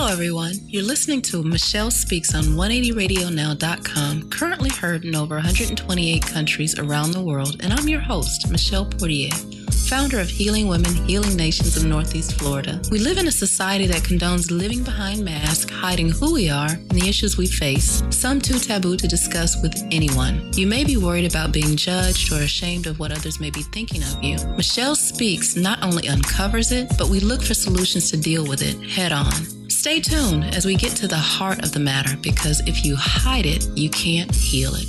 everyone. You're listening to Michelle Speaks on 180radionow.com, currently heard in over 128 countries around the world, and I'm your host, Michelle Portier, founder of Healing Women, Healing Nations of Northeast Florida. We live in a society that condones living behind masks, hiding who we are and the issues we face, some too taboo to discuss with anyone. You may be worried about being judged or ashamed of what others may be thinking of you. Michelle Speaks not only uncovers it, but we look for solutions to deal with it head on. Stay tuned as we get to the heart of the matter, because if you hide it, you can't heal it.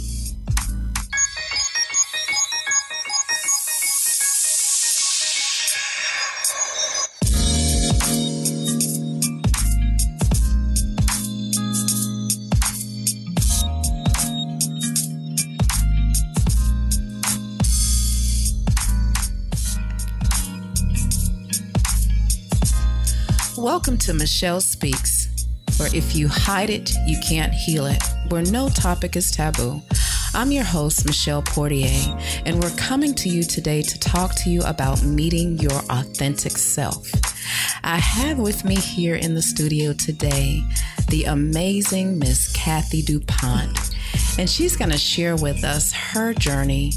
Welcome to Michelle Speaks, where if you hide it, you can't heal it, where no topic is taboo. I'm your host, Michelle Portier, and we're coming to you today to talk to you about meeting your authentic self. I have with me here in the studio today the amazing Miss Kathy DuPont, and she's going to share with us her journey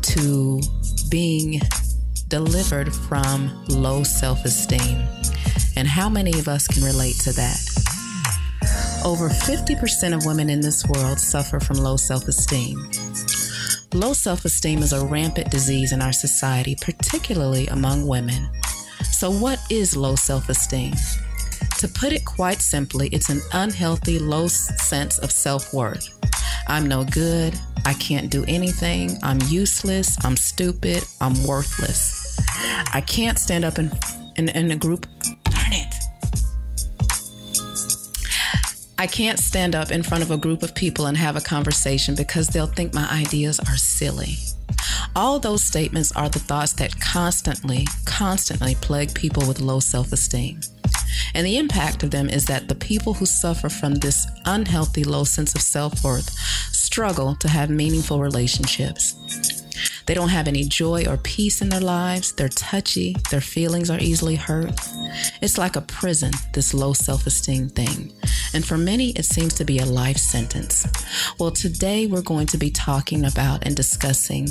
to being delivered from low self-esteem. And how many of us can relate to that? Over 50% of women in this world suffer from low self-esteem. Low self-esteem is a rampant disease in our society, particularly among women. So what is low self-esteem? To put it quite simply, it's an unhealthy, low sense of self-worth. I'm no good. I can't do anything. I'm useless. I'm stupid. I'm worthless. I can't stand up in a group. I can't stand up in front of a group of people and have a conversation because they'll think my ideas are silly. All those statements are the thoughts that constantly plague people with low self-esteem. And the impact of them is that the people who suffer from this unhealthy low sense of self-worth struggle to have meaningful relationships. They don't have any joy or peace in their lives. They're touchy. Their feelings are easily hurt. It's like a prison, this low self-esteem thing. And for many, it seems to be a life sentence. Well, today we're going to be talking about and discussing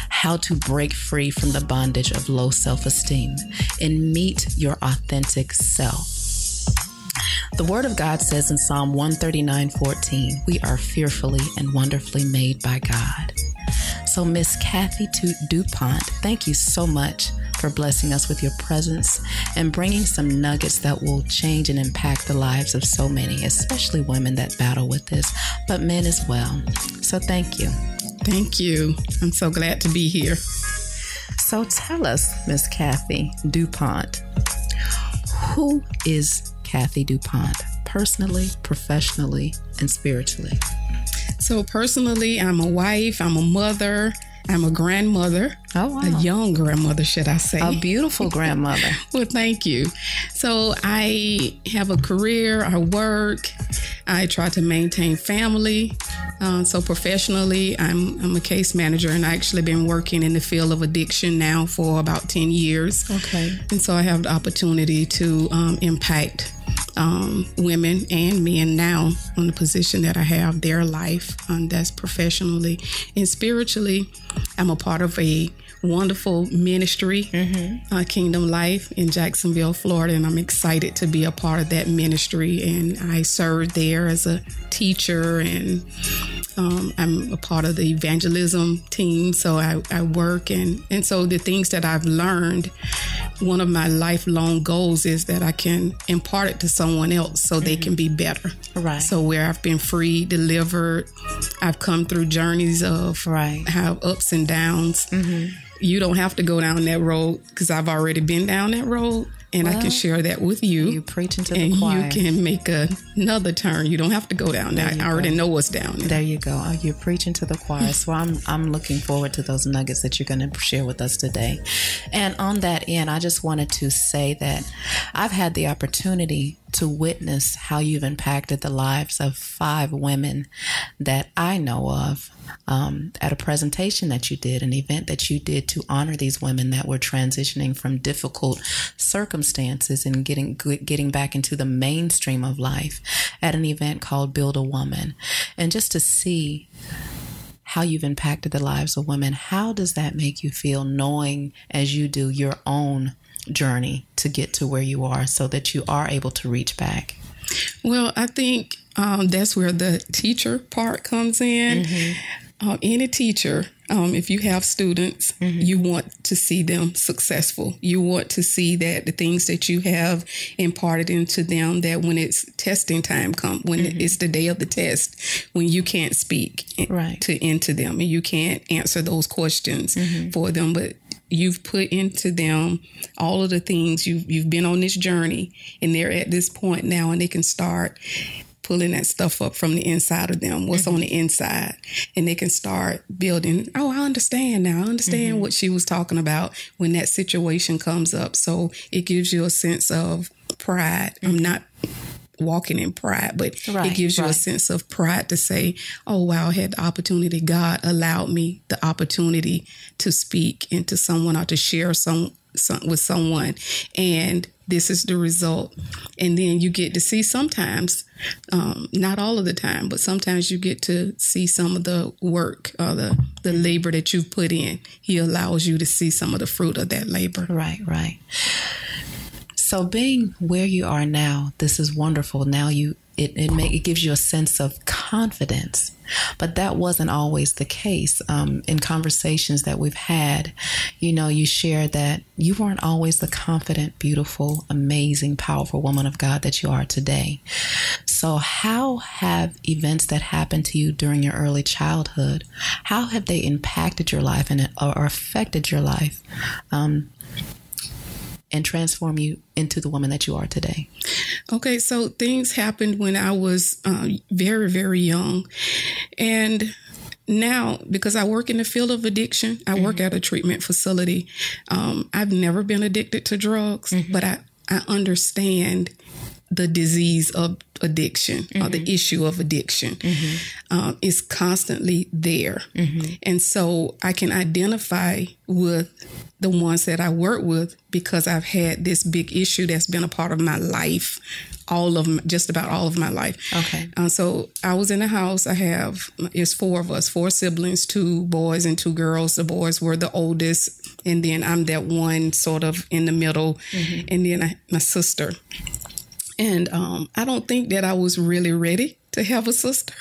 how to break free from the bondage of low self-esteem and meet your authentic self. The Word of God says in Psalm 139:14, we are fearfully and wonderfully made by God. So Miss Kathy DuPont, thank you so much for blessing us with your presence and bringing some nuggets that will change and impact the lives of so many, especially women that battle with this, but men as well. So thank you. Thank you. I'm so glad to be here. So tell us, Miss Kathy DuPont, who is Kathy DuPont, personally, professionally, and spiritually? So personally, I'm a wife, I'm a mother, I'm a grandmother. Oh, wow. A young grandmother, should I say. A beautiful grandmother. Well, thank you. So I have a career, I work, I try to maintain family. So professionally, I'm a case manager, and I actually been working in the field of addiction now for about 10 years. Okay. And so I have the opportunity to impact women and men now on the position that I have, their life, that's professionally. And spiritually, I'm a part of a wonderful ministry, Kingdom Life in Jacksonville, Florida, and I'm excited to be a part of that ministry. And I serve there as a teacher, and I'm a part of the evangelism team, so I work, and so the things that I've learned, one of my lifelong goals is that I can impart it to someone else so they can be better. Right. So where I've been free, delivered, I've come through journeys of have ups and downs. You don't have to go down that road because I've already been down that road. And I can share that with you. You preaching to the choir. And you can make another turn. You don't have to go down there. I already know what's down there. There you go. Oh, you're preaching to the choir. So I'm looking forward to those nuggets that you're going to share with us today. And on that end, I just wanted to say that I've had the opportunity to witness how you've impacted the lives of 5 women that I know of at a presentation that you did, an event that you did to honor these women that were transitioning from difficult circumstances and getting back into the mainstream of life at an event called Build a Woman. And just to see how you've impacted the lives of women, how does that make you feel, knowing as you do your own journey to get to where you are so that you are able to reach back? Well, I think that's where the teacher part comes in. Any teacher, if you have students, you want to see them successful. You want to see that the things that you have imparted into them, that when it's testing time comes, when it's the day of the test, when you can't speak into them and you can't answer those questions for them, but you've put into them all of the things you've been on this journey, and they're at this point now, and they can start pulling that stuff up from the inside of them, what's on the inside, and they can start building. Oh, I understand now. I understand what she was talking about when that situation comes up. So it gives you a sense of pride. I'm not walking in pride, but it gives you a sense of pride to say, oh, wow, I had the opportunity. God allowed me the opportunity to speak into someone or to share with someone. And this is the result. And then you get to see sometimes, not all of the time, but sometimes you get to see some of the work or the labor that you've put in. He allows you to see some of the fruit of that labor. Right. So being where you are now, this is wonderful. Now it gives you a sense of confidence, but that wasn't always the case. In conversations that we've had, you shared that you weren't always the confident, beautiful, amazing, powerful woman of God that you are today. So how have events that happened to you during your early childhood, how have they impacted your life or affected your life? And transform you into the woman that you are today? Okay, so things happened when I was very, very young. And now, because I work in the field of addiction, I work at a treatment facility. I've never been addicted to drugs, but I understand the disease of addiction or the issue of addiction is constantly there. And so I can identify with the ones that I work with because I've had this big issue that's been a part of my life, just about all of my life. Okay. So I was in a house. It's 4 of us, 4 siblings, 2 boys and 2 girls. The boys were the oldest. And then I'm that one sort of in the middle. And then my sister. And I don't think that I was really ready to have a sister.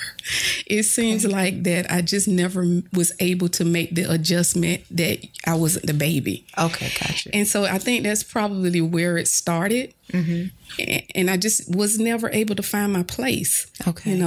It seems like that I just never was able to make the adjustment that I wasn't the baby. Okay, gotcha. And so I think that's probably where it started. And I just was never able to find my place. Okay.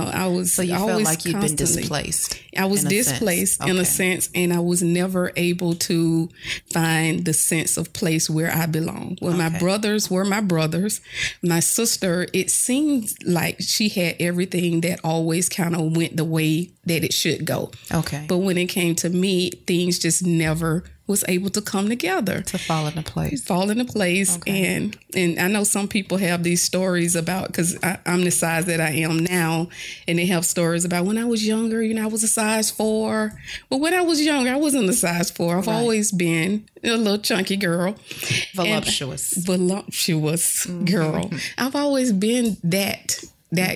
So you felt like you'd been displaced. I was displaced in a sense, and I was never able to find the sense of place where I belong. Well, my brothers were my brothers. My sister, it seemed like she had everything that always kind of went the way that it should go. Okay. But when it came to me, things just never was able to come together. To fall into place. Okay. And I know some people have these stories about, because I'm the size that I am now, and they have stories about when I was younger, I was a size 4. But when I was younger, I wasn't a size 4. I've always been a little chunky girl. Voluptuous girl. I've always been that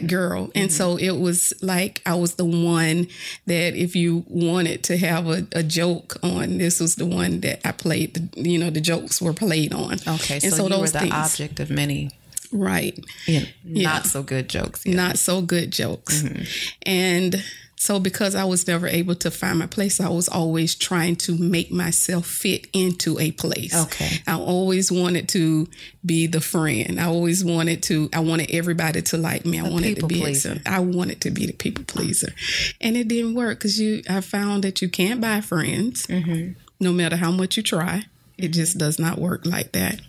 girl. And so it was like I was the one that if you wanted to have a joke on, this was the one that I played, the jokes were played on. Okay, so you were the object of many. Right. Not so good jokes. Yeah. Not so good jokes. And so because I was never able to find my place, I was always trying to make myself fit into a place. Okay. I always wanted to be the friend. I wanted everybody to like me. I wanted to be the people pleaser. And it didn't work because I found that you can't buy friends no matter how much you try. It just does not work like that.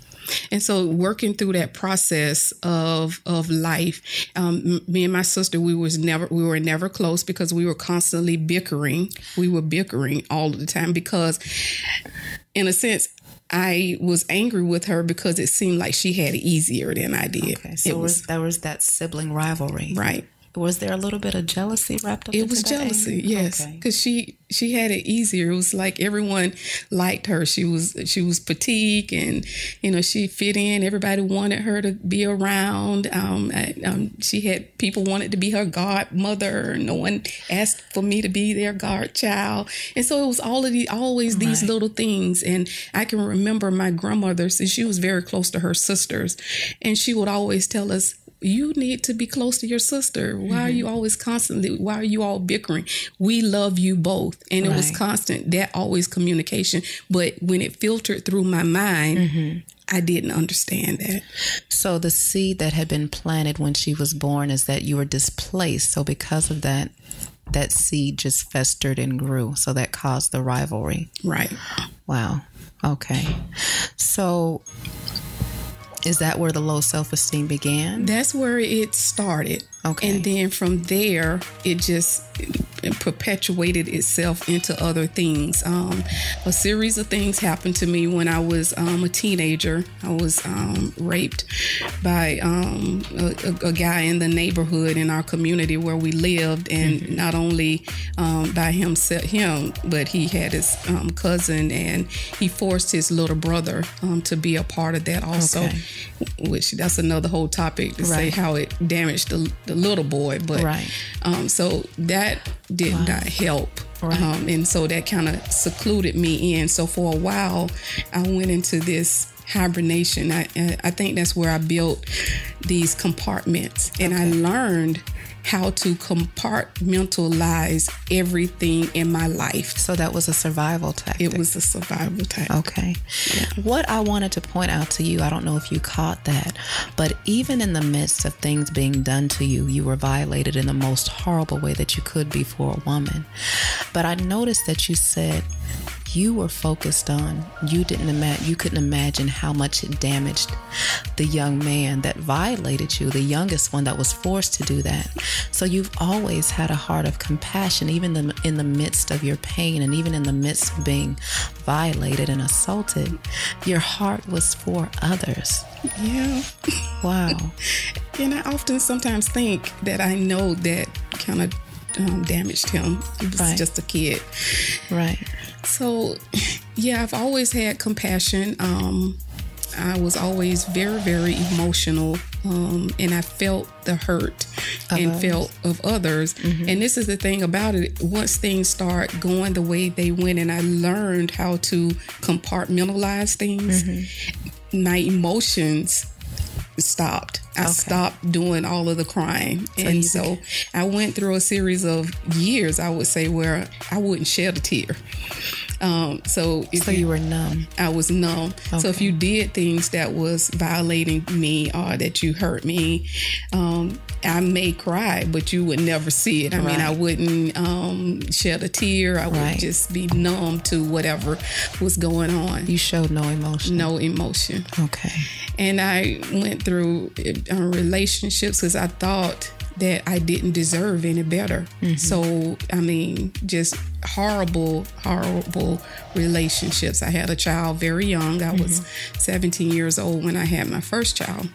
And so working through that process of life, me and my sister, we were never close because we were constantly bickering. We were bickering all the time because, in a sense, I was angry with her because it seemed like she had it easier than I did. Okay, so there was that sibling rivalry. Right. Was there a little bit of jealousy wrapped up? It was jealousy, anger? yes, because she had it easier. It was like everyone liked her. She was petite, and she fit in. Everybody wanted her to be around. She had people wanted to be her godmother. No one asked for me to be their godchild, and so it was always these little things. And I can remember my grandmother, since she was very close to her sisters, and she would always tell us, you need to be close to your sister. Why are you always why are you all bickering? We love you both. And it was constant, that always communication. But when it filtered through my mind, I didn't understand that. So the seed that had been planted when she was born is that you were displaced. So because of that, that seed just festered and grew. So that caused the rivalry. Right. Wow. Okay. So is that where the low self-esteem began? That's where it started. Okay. And then from there, it just perpetuated itself into other things. A series of things happened to me when I was a teenager. I was raped by a guy in the neighborhood in our community where we lived, and not only by him, but he had his cousin, and he forced his little brother to be a part of that also, which that's another whole topic to say how it damaged the little boy. But so that did not help. And so that kind of secluded me in. So for a while, I went into this hibernation. I think that's where I built these compartments. And I learned how to compartmentalize everything in my life. So that was a survival tactic. It was a survival tactic. Okay. Yeah. What I wanted to point out to you, I don't know if you caught that, but even in the midst of things being done to you, you were violated in the most horrible way that you could be for a woman. But I noticed that you said you were focused on, you couldn't imagine how much it damaged the young man that violated you, the youngest one that was forced to do that. So you've always had a heart of compassion, even in the midst of your pain, and even in the midst of being violated and assaulted. Your heart was for others. Yeah. Wow. And I often sometimes think that I know that kind of damaged him. He was just a kid. Right. So, yeah, I've always had compassion. I was always very, very emotional, and I felt the hurt felt of others. And this is the thing about it. Once things start going the way they went, and I learned how to compartmentalize things, my emotions stopped. I stopped doing all of the crying. And so I went through a series of years, I would say, where I wouldn't shed a tear. So you were numb. I was numb. Okay. So if you did things that was violating me or that you hurt me, I may cry, but you would never see it. I mean, I wouldn't shed a tear. I would just be numb to whatever was going on. You showed no emotion. No emotion. Okay. And I went through relationships because I thought that I didn't deserve any better. So, I mean, just horrible relationships. I had a child very young. I was 17 years old when I had my first child.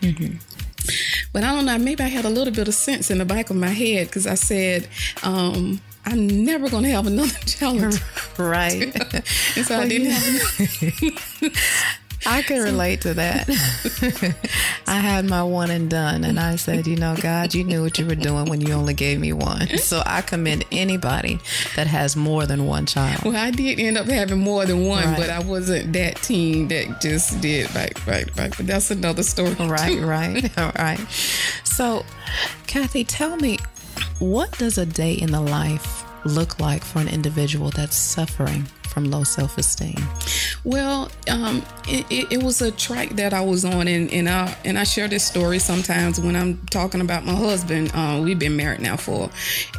But I don't know, maybe I had a little bit of sense in the back of my head, because I said, I'm never going to have another child. Right. And so I didn't have I can relate to that. I had my one and done, and I said, God, you knew what you were doing when you only gave me one. So I commend anybody that has more than one child. Well, I did end up having more than one, but I wasn't that teen that just did right. But that's another story. Right. All right. So, Kathy, tell me, what does a day in the life look like for an individual that's suffering from low self-esteem? Well, it was a track that I was on, and I share this story sometimes when I'm talking about my husband. We've been married now for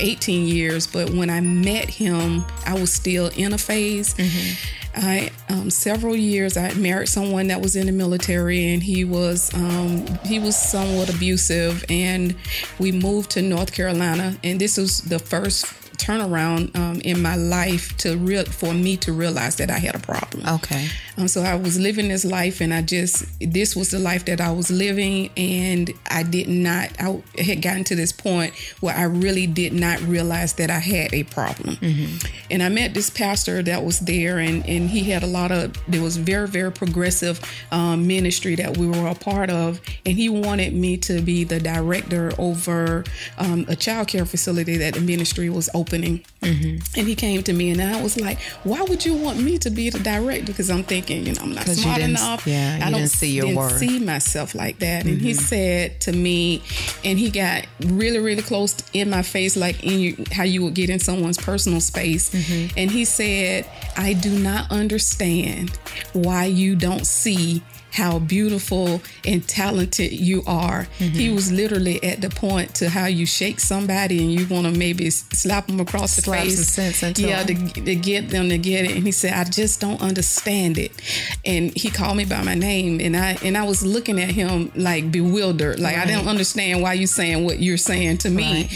18 years, but when I met him, I was still in a phase. Several years, I married someone that was in the military, and he was somewhat abusive, and we moved to North Carolina, and this was the first turnaround in my life for me to realize that I had a problem. Okay. So I was living this life, and this was the life that I was living, and I had gotten to this point where I really did not realize that I had a problem. And I met this pastor that was there, and he had there was very, very progressive ministry that we were a part of, and he wanted me to be the director over a child care facility that the ministry was opening. And he came to me, and I was like, why would you want me to be the director? Because I'm thinking, I'm not smart enough. Yeah, I didn't see your worth. See myself like that. And he said to me, and he got really, really close in my face, like how you would get in someone's personal space. And he said, I do not understand why you don't see how beautiful and talented you are. He was literally at the point to how you shake somebody and you want to maybe slap them across the face. Some sense into to get them to get it. And he said, I just don't understand it. And he called me by my name, and I was looking at him like bewildered, like I don't understand why you saying what you're saying to me.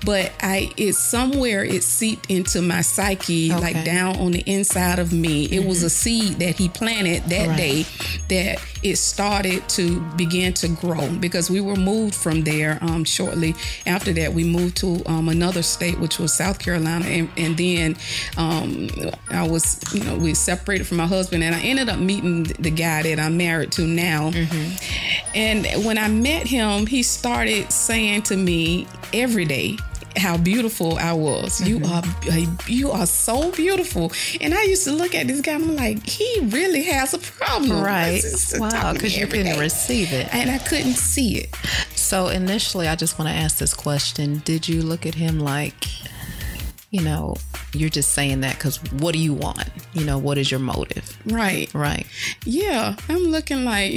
But it seeped into my psyche, like down on the inside of me. It was a seed that he planted that day that it started to begin to grow, because we were moved from there. Shortly after that, we moved to another state, which was South Carolina, and then we separated from my husband, and I ended up meeting the guy that I'm married to now. And when I met him, he started saying to me every day how beautiful I was. You are so beautiful. And I used to look at this guy, and I'm like, he really has a problem. Right. Wow, because you couldn't receive it. And I couldn't see it. So initially, I just want to ask this question. Did you look at him like, you're just saying that because what do you want? What is your motive? Right. Yeah. I'm looking like,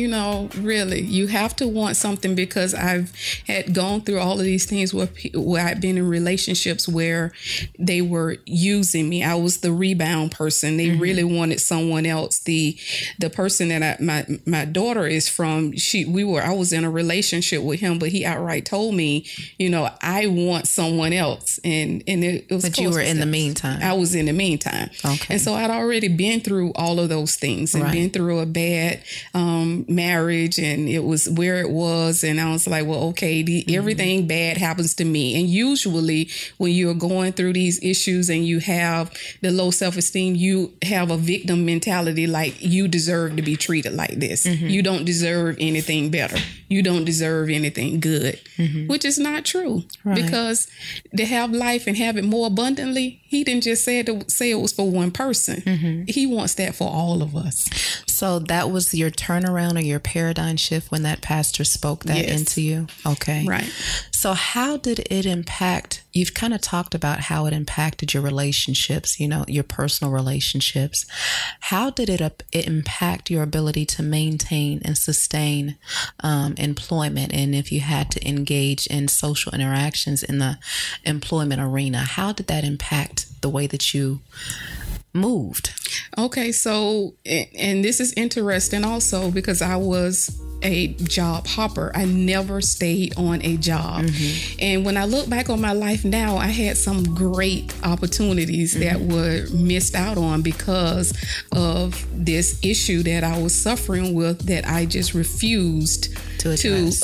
really, you have to want something, because I've had gone through all of these things where I've been in relationships where they were using me. I was the rebound person. They really wanted someone else. The person that my daughter is from, I was in a relationship with him, but he outright told me, I want someone else. And it was. But you were in the meantime. I was in the meantime. Okay. And so I'd already been through all of those things, and been through a bad marriage, and it was where it was. And I was like, well, okay, everything bad happens to me. And usually when you're going through these issues and you have the low self-esteem, you have a victim mentality, like you deserve to be treated like this. You don't deserve anything better. You don't deserve anything good, which is not true. Because to have life and have it more abundantly, he didn't just say it was for one person. He wants that for all of us. So that was your turnaround or your paradigm shift when that pastor spoke that into you? Okay. Right. So how did it impact, you've kind of talked about how it impacted your relationships, your personal relationships. How did it impact your ability to maintain and sustain employment? And if you had to engage in social interactions in the employment arena, how did that impact the way that you moved? Okay, so, and this is interesting also, because I was a job hopper. I never stayed on a job. And when I look back on my life now, I had some great opportunities that were missed out on because of this issue that I was suffering with, that I just refused to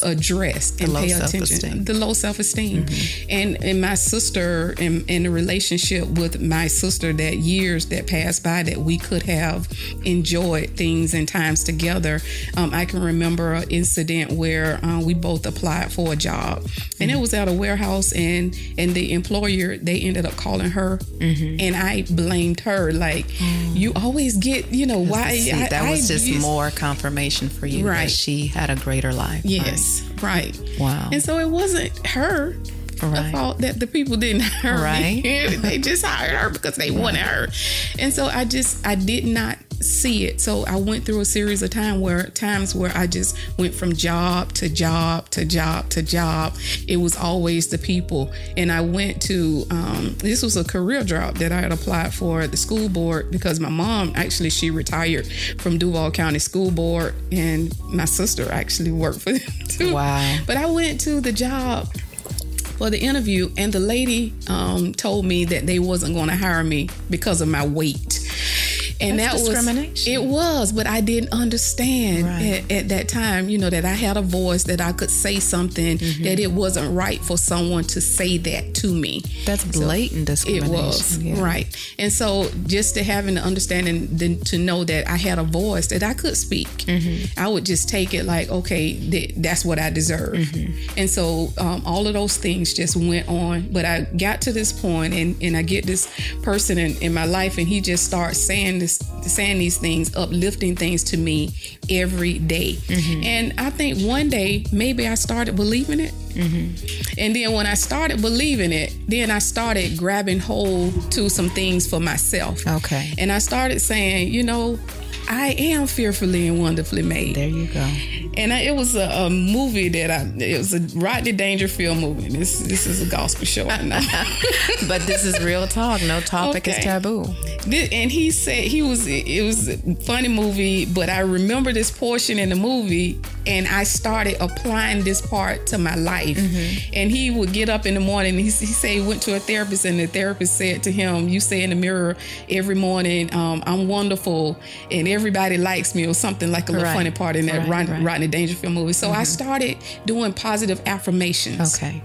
address and pay attention. The low self-esteem. And my sister, in a relationship with my sister, that years that passed by that we could have enjoyed things and times together. I can remember an incident where we both applied for a job, and it was at a warehouse, and the employer, they ended up calling her, and I blamed her, like, you always get, why? That was just more confirmation for you that she had a greater life. Yes, right. Wow. And so it wasn't her the fault that the people didn't hire me. They just hired her because they wanted her. And so I did not see it. So I went through a series of times where I just went from job to job to job to job. It was always the people. And I went to, this was a career job that I had applied for at the school board, because my mom, actually, she retired from Duval County School Board, and my sister actually worked for them too. Wow. But I went to the job for the interview, and the lady told me that they wasn't going to hire me because of my weight. And That's that discrimination. It was, but I didn't understand at that time, that I had a voice, that I could say something, that it wasn't right for someone to say that to me. That's blatant discrimination. It was, right. And so just to having the understanding, then to know that I had a voice, that I could speak, I would just take it like, okay, that's what I deserve. And so all of those things just went on. But I got to this point, and I get this person in my life, and he just starts saying these things, uplifting things to me every day. And I think one day maybe I started believing it. And then when I started believing it, then I started grabbing hold to some things for myself. Okay. And I started saying, I am fearfully and wonderfully made. There you go. And it was a movie it was a Rodney Dangerfield movie. This is a gospel show, I know. But this is real talk. No topic is taboo. And he said it was a funny movie, but I remember this portion in the movie, and I started applying this part to my life. And he would get up in the morning, and he said he went to a therapist, and the therapist said to him, you say in the mirror every morning, I'm wonderful and everybody likes me, or something, like a little funny part in that Rodney Dangerfield movie. So I started doing positive affirmations. Okay.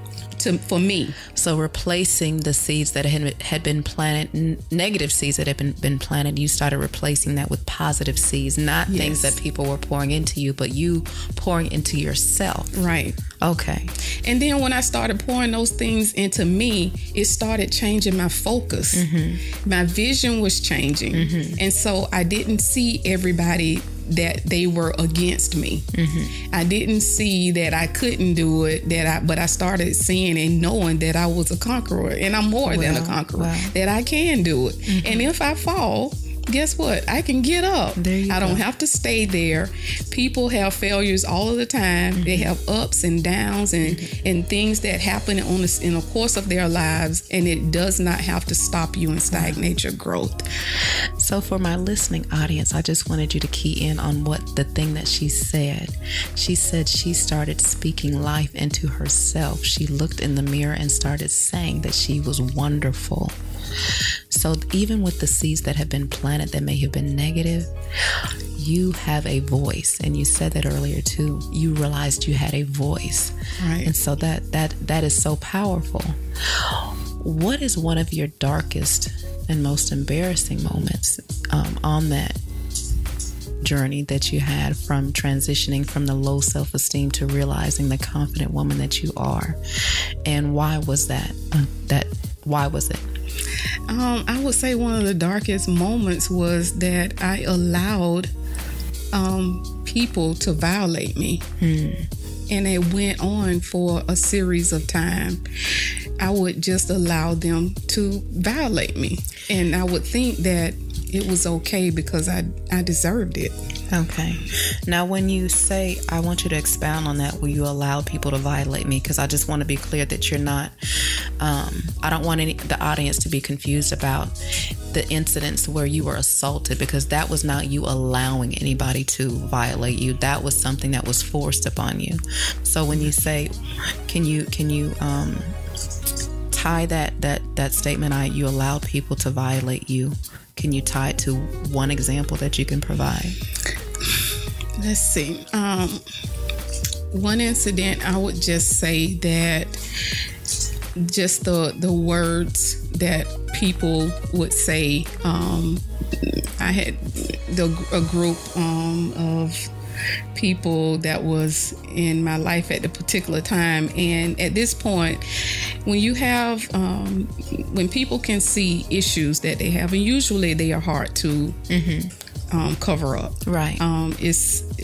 For me. So replacing the seeds that had been planted, negative seeds that had been planted, you started replacing that with positive seeds, not things that people were pouring into you, but you pouring into yourself. Right. Okay. And then when I started pouring those things into me, it started changing my focus. My vision was changing. And so I didn't see everybody that they were against me. I didn't see that I couldn't do it, but I started seeing and knowing that I was a conqueror, and I'm more than a conqueror, that I can do it. And if I fall, guess what? I can get up. I don't have to stay there. People have failures all of the time. They have ups and downs and things that happen in the course of their lives, and it does not have to stop you and stagnate your growth. So for my listening audience, I just wanted you to key in on what the thing that she said. She said she started speaking life into herself. She looked in the mirror and started saying that she was wonderful. So even with the seeds that have been planted that may have been negative, you have a voice. And you said that earlier too. You realized you had a voice. Right. And so that is so powerful. What is one of your darkest and most embarrassing moments on that journey that you had from transitioning from the low self-esteem to realizing the confident woman that you are? And why was that? Why was it? I would say one of the darkest moments was that I allowed people to violate me. And it went on for a series of time. I would just allow them to violate me. And I would think that it was okay because I deserved it. Okay. Now, when you say, I want you to expound on that, will you allow people to violate me? Because I just want to be clear that you're not, I don't want the audience to be confused about the incidents where you were assaulted, because that was not you allowing anybody to violate you. That was something that was forced upon you. So when you say, can you tie that statement, you allow people to violate you, can you tie it to one example that you can provide? Let's see. One incident, I would just say that just the words that people would say. I had a group of people that was in my life at the particular time, and at this point, when you have when people can see issues that they have, and usually they are hard to cover up. Right.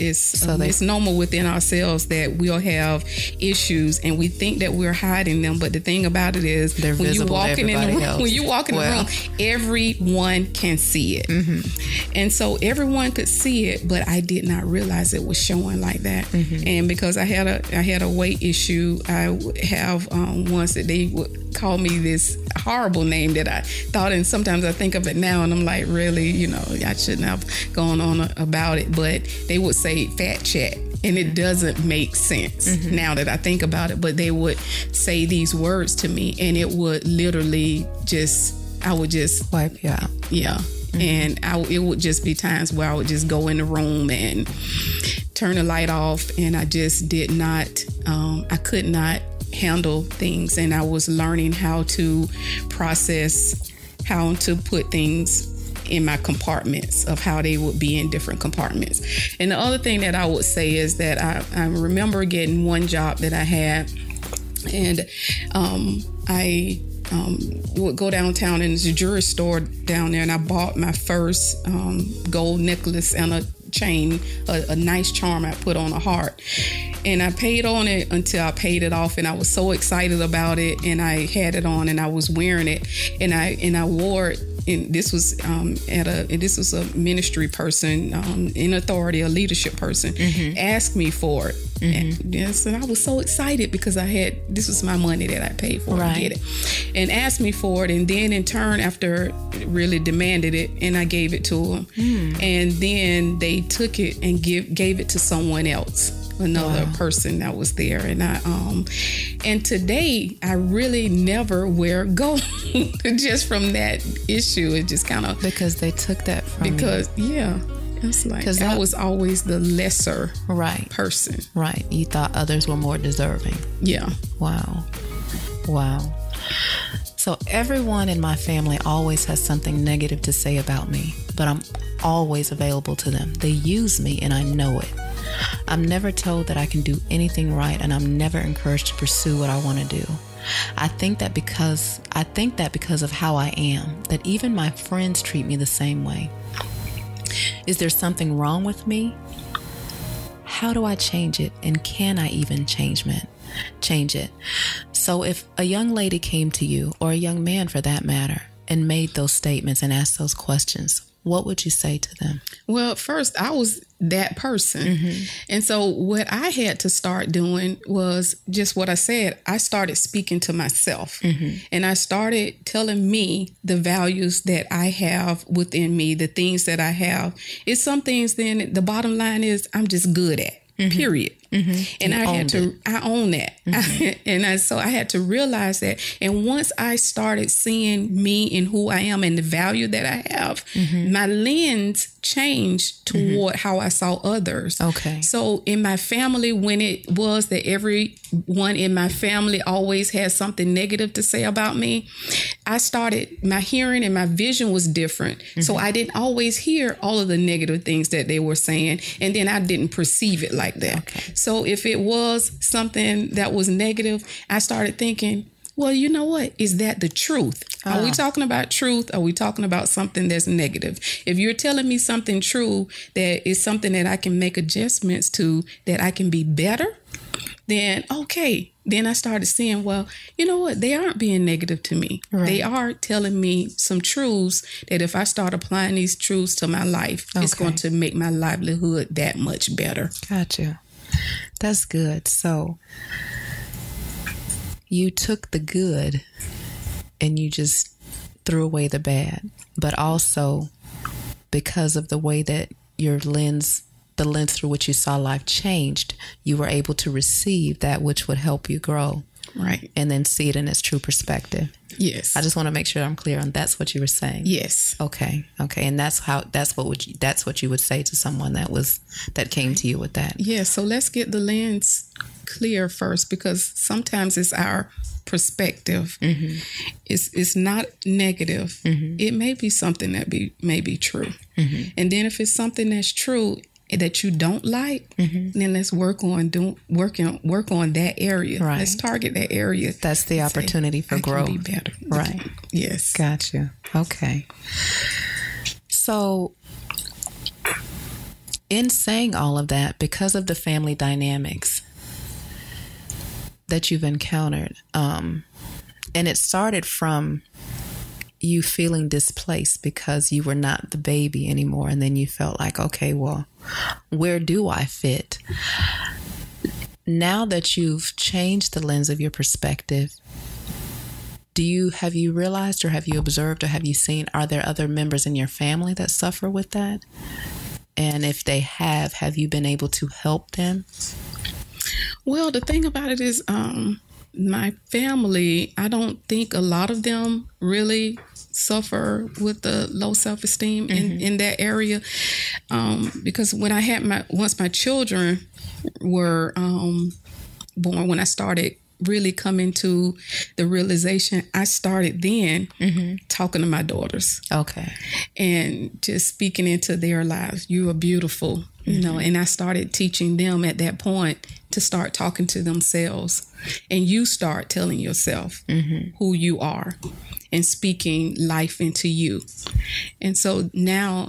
It's normal within ourselves that we'll have issues and we think that we're hiding them, but the thing about it is when you walk in the room, everyone can see it. And so everyone could see it, but I did not realize it was showing like that. And because I had a weight issue, I have once that they would call me this horrible name that I thought, and sometimes I think of it now and I'm like, really, I shouldn't have gone on about it, but they would say fat chat, and it doesn't make sense now that I think about it, but they would say these words to me and it would literally I would just wipe you out. Yeah. And it would just be times where I would just go in the room and turn the light off, and I just did not, I could not handle things. And I was learning how to process, how to put things in my compartments of how they would be in different compartments. And the other thing that I would say is that I remember getting one job that I had, and I would go downtown, and there's a jewelry store down there, and I bought my first gold necklace and a chain, a nice charm I put on a heart. And I paid on it until I paid it off, and I was so excited about it, and I had it on, and I was wearing it, and I wore it. And this was this was a ministry person in authority, a leadership person, asked me for it. And yes, and I was so excited because this was my money that I paid for to get it, and asked me for it. And then in turn, after really demanded it, and I gave it to them, and then they took it and gave it to someone else, another person that was there. And and today I really never wear gold just from that issue. It just kind of, because they took that from you. It's like I was always the lesser person. Right. You thought others were more deserving. Yeah. Wow. So everyone in my family always has something negative to say about me, but I'm always available to them. They use me, and I know it. I'm never told that I can do anything right, and I'm never encouraged to pursue what I want to do. I think that because of how I am, that even my friends treat me the same way. Is there something wrong with me? How do I change it? And can I even change it? So if a young lady came to you, or a young man for that matter, and made those statements and asked those questions, what would you say to them? Well, first, I was that person. And so what I had to start doing was just what I said. I started speaking to myself, and I started telling me the values that I have within me, the things that I have. It's some things, then the bottom line is I'm just good at, period. And I own that. So I had to realize that. And once I started seeing me and who I am and the value that I have, my lens changed toward how I saw others. Okay. So in my family, when it was that everyone in my family always had something negative to say about me, my hearing and my vision was different. So I didn't always hear all of the negative things that they were saying. And then I didn't perceive it like that. Okay. So if it was something that was negative, I started thinking, well, you know what? Is that the truth? Are we talking about truth? Are we talking about something that's negative? If you're telling me something true, that is something that I can make adjustments to, that I can be better, then okay. Then I started seeing, well, you know what? They aren't being negative to me. Right. They are telling me some truths that if I start applying these truths to my life, it's going to make my livelihood that much better. Gotcha. That's good. So you took the good and you just threw away the bad, but also because of the way that the lens through which you saw life changed, you were able to receive that which would help you grow. Right. And then see it in its true perspective. Yes. I just want to make sure I'm clear on that's what you were saying. Yes. Okay. And that's what you would say to someone that came to you with that. Yeah. So let's get the lens clear first, because sometimes it's our perspective. It's not negative. It may be something that may be true. And then if it's something that's true that you don't like, then let's work on that area. Right. Let's target that area. That's the opportunity for growth. Can be better. Right. Yes. Gotcha. Okay. So in saying all of that, because of the family dynamics that you've encountered, and it started from you feeling displaced because you were not the baby anymore, and then you felt like, okay, well, where do I fit? Now that you've changed the lens of your perspective, have you realized, or have you observed, or have you seen, are there other members in your family that suffer with that? And if they have you been able to help them? Well, the thing about it is, My family, I don't think a lot of them really suffer with the low self-esteem in that area. Because when I had once my children were born, when I started really coming to the realization, I started then talking to my daughters. Okay. And just speaking into their lives. You are beautiful, you know, and I started teaching them at that point to start talking to themselves. And you start telling yourself who you are and speaking life into you. And so now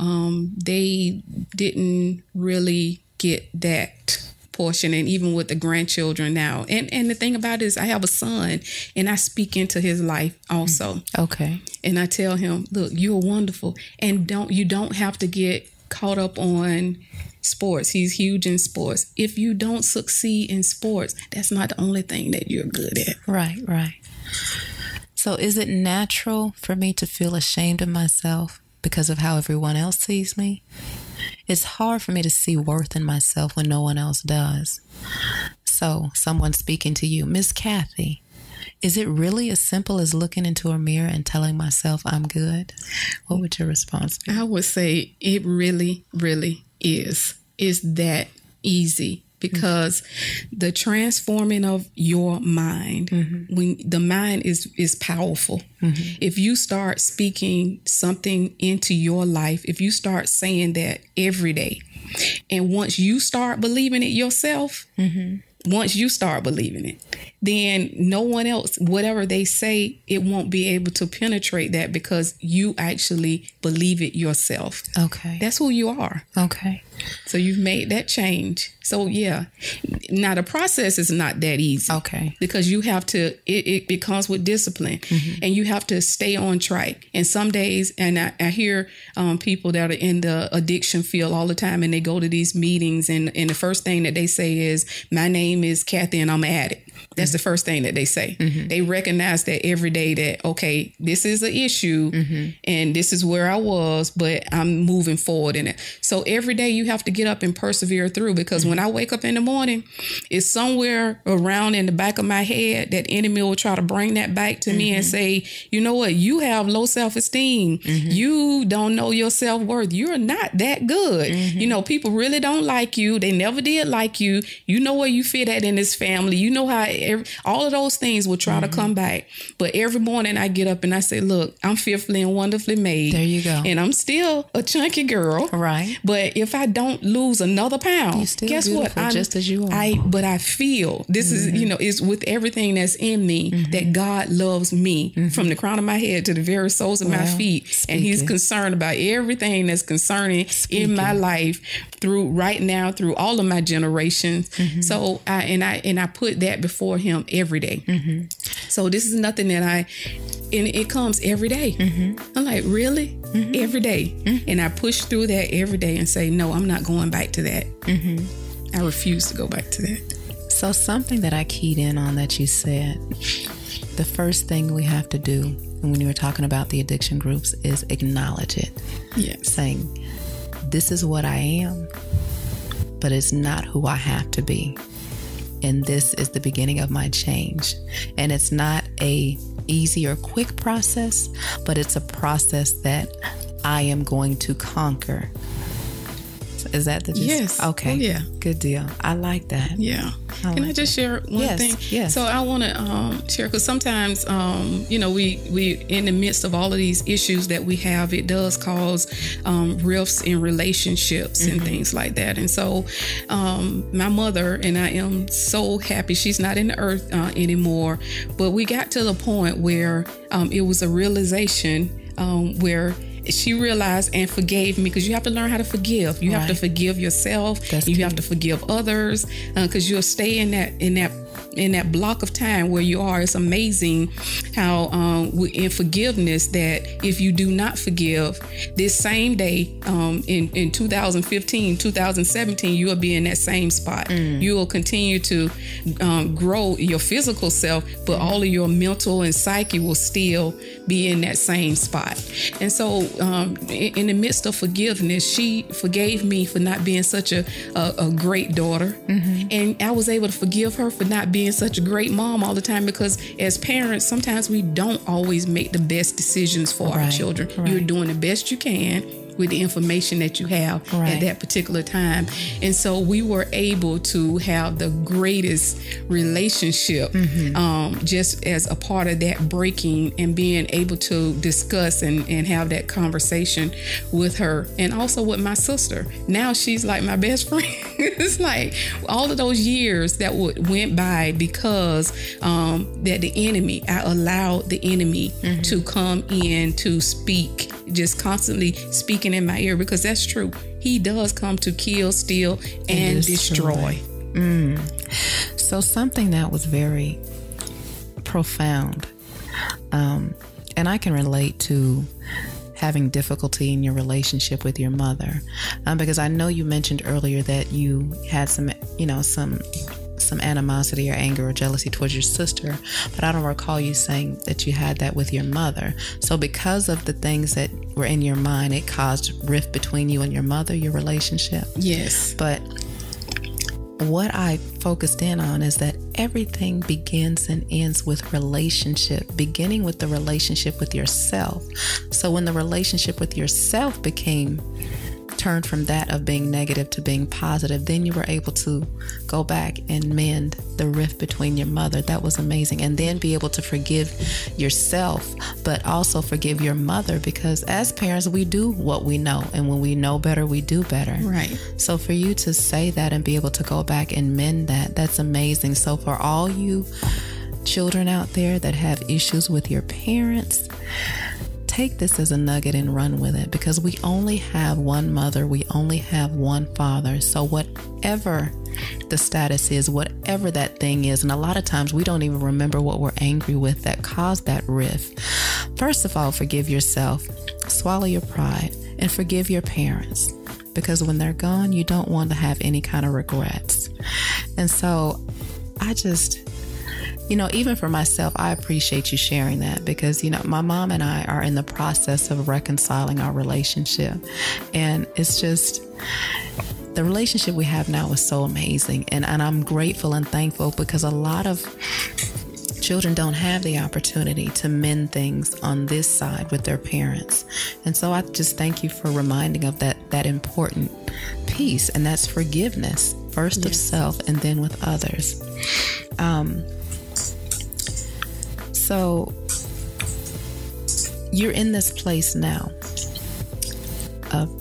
they didn't really get that portion, and even with the grandchildren now. And the thing about it is I have a son and I speak into his life also. Okay. And I tell him, look, you're wonderful, and you don't have to get caught up on sports. He's huge in sports. If you don't succeed in sports, that's not the only thing that you're good at. Right. So is it natural for me to feel ashamed of myself because of how everyone else sees me? It's hard for me to see worth in myself when no one else does. So someone speaking to you, Miss Kathy, is it really as simple as looking into a mirror and telling myself I'm good? What would your response be? I would say it really, really is. It's that easy. Because the transforming of your mind, when the mind is powerful. If you start speaking something into your life, if you start saying that every day, and once you start believing it yourself, once you start believing it, then no one else, whatever they say, it won't be able to penetrate that because you actually believe it yourself. Okay. That's who you are. Okay. So you've made that change. So yeah, now the process is not that easy. Okay. Because you have to, it comes with discipline, and you have to stay on track. And some days, and I hear people that are in the addiction field all the time, and they go to these meetings, and the first thing that they say is, my name is Kathy and I'm an addict. That's the first thing that they say. They recognize that every day that, okay, this is an issue and this is where I was, but I'm moving forward in it. So every day you have to get up and persevere through, because when I wake up in the morning, it's somewhere around in the back of my head that enemy will try to bring that back to me and say, you know what, you have low self-esteem. You don't know your self-worth. You're not that good. You know, people really don't like you. They never did like you. You know where you fit at in this family. You know how all of those things will try to come back. But every morning I get up and I say, look, I'm fearfully and wonderfully made. There you go. And I'm still a chunky girl. Right. But if I don't lose another pound, guess what? I'm just as you are. But I feel this is, you know, it's with everything that's in me that God loves me from the crown of my head to the very soles of my feet. And he's concerned about everything that's concerning in my life through right now, through all of my generations. So I put that before him every day. So this is nothing that and it comes every day. I'm like, really? Every day. And I push through that every day and say, no, I'm not going back to that. I refuse to go back to that. So something that I keyed in on that you said, the first thing we have to do when you were talking about the addiction groups is acknowledge it. Yes. Saying, this is what I am, but it's not who I have to be. And this is the beginning of my change. And it's not a easy or quick process, but it's a process that I am going to conquer. Is that the gist? Yes. Okay. Oh, yeah. Good deal. I like that. Yeah. Can I just share one thing? Yes. So I want to share, because sometimes, you know, we in the midst of all of these issues that we have, it does cause rifts in relationships and things like that. And so my mother, and I am so happy she's not in the earth anymore, but we got to the point where it was a realization where she realized and forgave me, because you have to learn how to forgive. You have to forgive yourself. You have to forgive others, because you'll stay in that block of time where you are. It's amazing how in forgiveness, that if you do not forgive, this same day in 2015, 2017, you will be in that same spot. You will continue to grow your physical self, but all of your mental and psyche will still be in that same spot. And so in the midst of forgiveness, she forgave me for not being such a great daughter. And I was able to forgive her for not being being such a great mom all the time, because as parents, sometimes we don't always make the best decisions for our children. You're doing the best you can with the information that you have at that particular time. And so we were able to have the greatest relationship just as a part of that breaking and being able to discuss and have that conversation with her, and also with my sister. Now she's like my best friend. It's like all of those years that went by because that the enemy, I allowed the enemy to come in to speak, just constantly speaking in my ear, because that's true. He does come to kill, steal, and destroy. So something that was very profound, and I can relate to having difficulty in your relationship with your mother, because I know you mentioned earlier that you had some animosity or anger or jealousy towards your sister, but I don't recall you saying that you had that with your mother. So because of the things that were in your mind, it caused rift between you and your mother, your relationship. Yes. But what I focused in on is that everything begins and ends with relationship, beginning with the relationship with yourself. So when the relationship with yourself turned from that of being negative to being positive, then you were able to go back and mend the rift between your mother. That was amazing. And then be able to forgive yourself, but also forgive your mother, because as parents, we do what we know. And when we know better, we do better. Right. So for you to say that and be able to go back and mend that, that's amazing. So for all you children out there that have issues with your parents, take this as a nugget and run with it, because we only have one mother, we only have one father. So whatever the status is, whatever that thing is, and a lot of times we don't even remember what we're angry with that caused that rift. First of all, forgive yourself, swallow your pride, and forgive your parents, because when they're gone, you don't want to have any kind of regrets. And so I just, even for myself, I appreciate you sharing that, because, my mom and I are in the process of reconciling our relationship. And it's just, the relationship we have now is so amazing. And I'm grateful and thankful, because a lot of children don't have the opportunity to mend things on this side with their parents. And so I just thank you for reminding of that important piece. And that's forgiveness, first of self and then with others. So you're in this place now of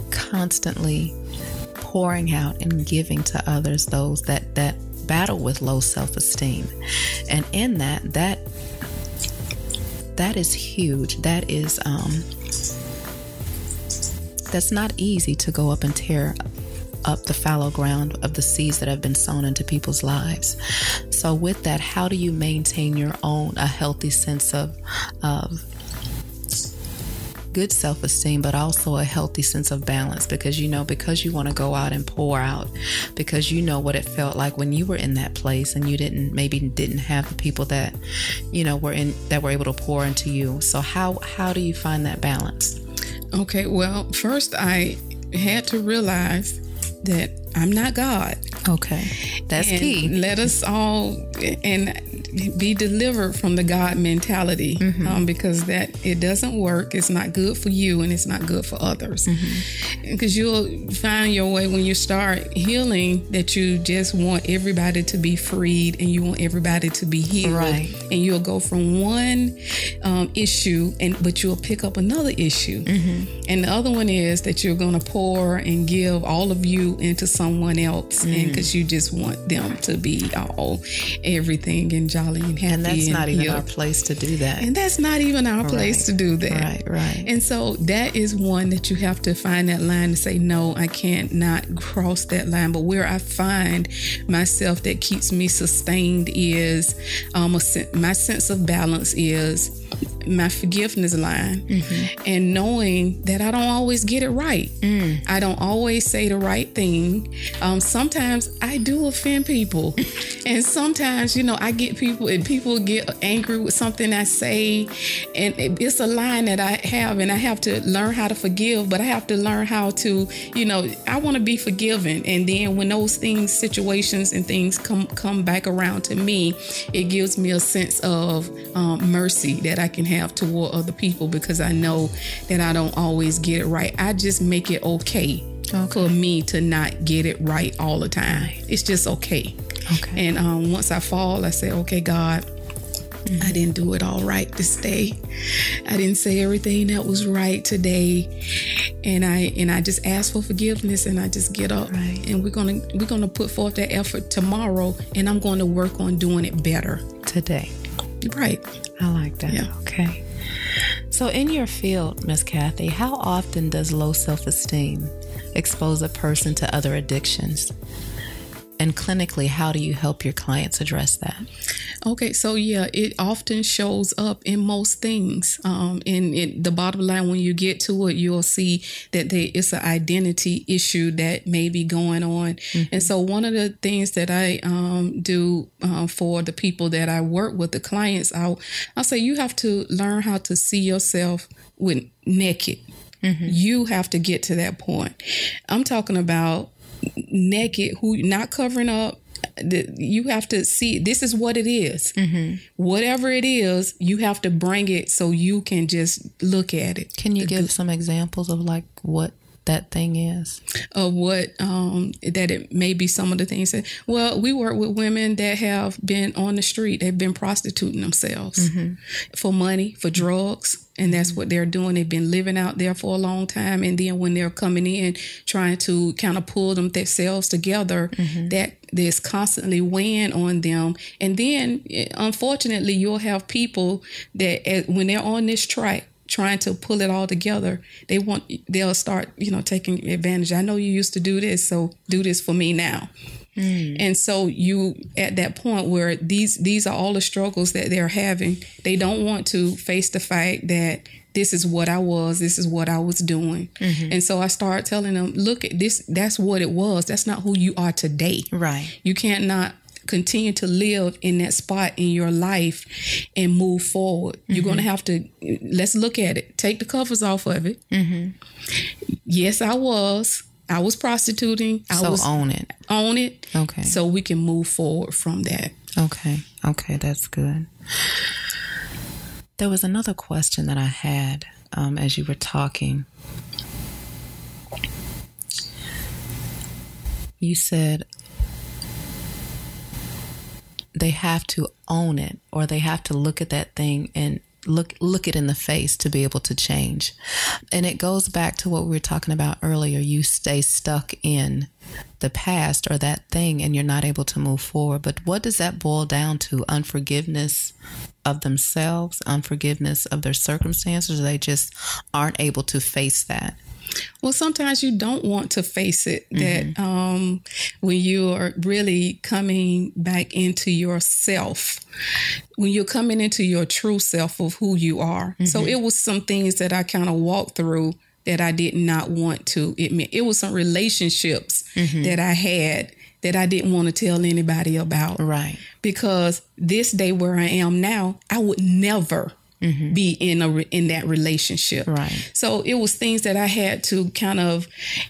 constantly pouring out and giving to others, those that battle with low self-esteem. And in that is huge. That is, that's not easy to go up and tear up the fallow ground of the seeds that have been sown into people's lives. So with that, how do you maintain your own a healthy sense of good self-esteem, but also a healthy sense of balance? Because you want to go out and pour out, because you know what it felt like when you were in that place and you didn't have the people that were able to pour into you. So how do you find that balance? Okay, well, first I had to realize that I'm not God. Okay, that's key. Let us all be delivered from the God mentality, because that it doesn't work. It's not good for you, and it's not good for others. Because you'll find your way when you start healing that you just want everybody to be freed, and you want everybody to be healed. Right. And you'll go from one issue, but you'll pick up another issue. And the other one is that you're going to pour and give all of you into someone else, and because you just want them to be everything and jolly and happy. And that's not even our place to do that. And that's not even our place to do that. Right. And so that is one that you have to find that line to say, no, I can't not cross that line. But where I find myself that keeps me sustained is my sense of balance is my forgiveness line, and knowing that I don't always get it right. I don't always say the right thing. Sometimes I do offend people, and sometimes, I get people, and people get angry with something I say, and it's a line that I have, and I have to learn how to forgive, but I have to learn how to, I want to be forgiven. And then when those things, situations and things come back around to me, it gives me a sense of mercy that I can have toward other people, because I know that I don't always get it right. I just make it okay for me to not get it right all the time. It's just okay. And once I fall, I say, okay, God, I didn't do it all right this day. I didn't say everything that was right today, and I just ask for forgiveness, and I just get up, and we're gonna put forth that effort tomorrow, and I'm going to work on doing it better today. Right. I like that. Yeah. Okay. So in your field, Miss Kathy, how often does low self-esteem expose a person to other addictions? And clinically, how do you help your clients address that? Okay, so it often shows up in most things. The bottom line, when you get to it, you'll see that it's an identity issue that may be going on. And so one of the things that I do for the people that I work with, the clients, I'll say you have to learn how to see yourself with naked. You have to get to that point. I'm talking about naked, not covering up. You have to see this is what it is. Whatever it is, you have to bring it so you can just look at it. Can you give some examples of like what that thing is? Of what that it may be some of the things that, well, we work with women that have been on the street. They've been prostituting themselves for money, for drugs. And that's what they're doing. They've been living out there for a long time. And then when they're coming in, trying to kind of pull themselves together, that there's constantly weighing on them. And then, unfortunately, you'll have people that when they're on this track, trying to pull it all together, they'll start, taking advantage. I know you used to do this, so do this for me now. And so you, at that point where these are all the struggles that they're having, they don't want to face the fact that this is what I was, this is what I was doing. And so I start telling them, look at this, that's what it was. That's not who you are today. Right. You can't not continue to live in that spot in your life and move forward. You're going to have to, let's look at it. Take the covers off of it. Yes, I was prostituting. Own it. Own it. Okay. So we can move forward from that. Okay, that's good. There was another question that I had as you were talking. You said they have to own it, or they have to look at that thing and look it in the face to be able to change. And it goes back to what we were talking about earlier. You stay stuck in the past or that thing and you're not able to move forward. But what does that boil down to? Unforgiveness of themselves, unforgiveness of their circumstances, or they just aren't able to face that? Well, sometimes you don't want to face it, that when you are really coming back into yourself, when you're coming into your true self of who you are. So it was some things that I kind of walked through that I did not want to admit. It was some relationships that I had that I didn't want to tell anybody about. Right. Because this day where I am now, I would never be in that relationship. Right. So it was things that I had to kind of,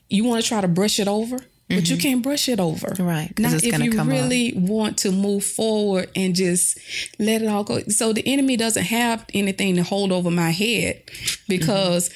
you want to try to brush it over, but you can't brush it over. Right. Not if you really want to move forward and just let it all go. So the enemy doesn't have anything to hold over my head, because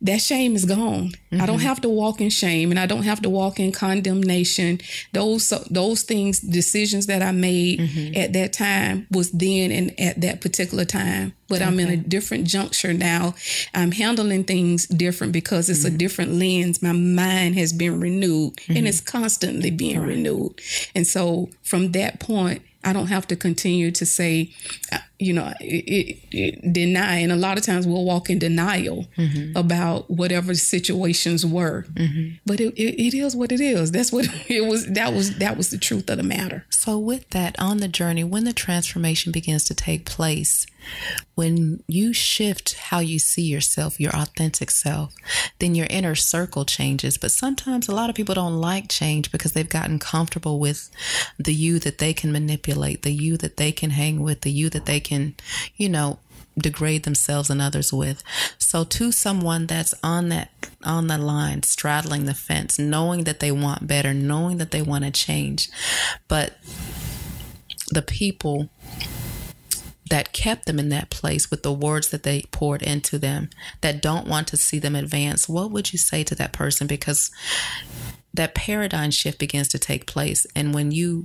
that shame is gone. I don't have to walk in shame, and I don't have to walk in condemnation. Those things, decisions that I made at that time was then and at that particular time. But I'm in a different juncture now. I'm handling things different because it's a different lens. My mind has been renewed, and it's constantly being renewed. And so from that point, I don't have to continue to say, deny. And a lot of times we'll walk in denial about whatever the situations were. But it is what it is. That's what it was. That was the truth of the matter. So with that, on the journey, when the transformation begins to take place, when you shift how you see yourself, your authentic self, then your inner circle changes. But sometimes a lot of people don't like change because they've gotten comfortable with the you that they can manipulate, the you that they can hang with, the you that they can, degrade themselves and others with. So to someone that's on the line, straddling the fence, knowing that they want better, knowing that they want to change, but the people that kept them in that place with the words that they poured into them, that don't want to see them advance, what would you say to that person? Because that paradigm shift begins to take place. And when you